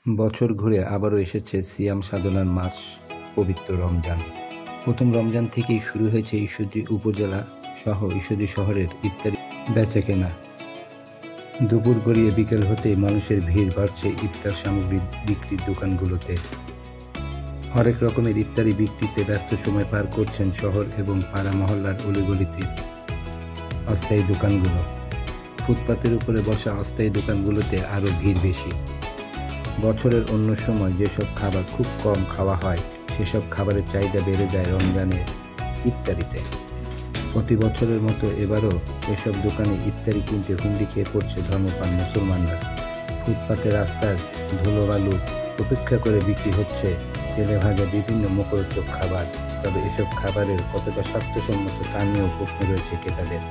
বছর ঘুরে আবারও এসেছে সিয়াম সাধনার মাস পবিত্র রমজান। প্রথম রমজান থেকেই শুরু হয়েছে ঈশ্বরদী উপজেলা সহ ঈশ্বরদী শহরের ইফতারি বেচাকেনা। দুপুর গড়িয়ে বিকেল হতেই মানুষের ভিড় বাড়ছে ইফতার সামগ্রী বিক্রির দোকানগুলোতে। হরেক রকমের ইফতারি বিক্রিতে ব্যস্ত সময় পার করছেন শহর এবং পাড়া মহল্লার অলিগলিতে অস্থায়ী দোকানগুলো। ফুটপাতের উপরে বসা অস্থায়ী দোকানগুলোতে আরও ভিড় বেশি। বছরের অন্য সময় যেসব খাবার খুব কম খাওয়া হয় সেসব খাবারের চাহিদা বেড়ে যায় রমজানের ইফতারিতে। প্রতি বছরের মতো এবারও এসব দোকানে ইফতারি কিনতে হুমড়ি খেয়ে পড়ছে ধর্মপ্রাণ মুসলমানরা। ফুটপাতে রাস্তার ধুলোবালু উপেক্ষা করে বিক্রি হচ্ছে তেলে ভাজা বিভিন্ন মুখরোচক খাবার। তবে এসব খাবারের কতটা স্বাস্থ্যসম্মত তা নিয়েও প্রশ্ন রয়েছে ক্রেতাদের।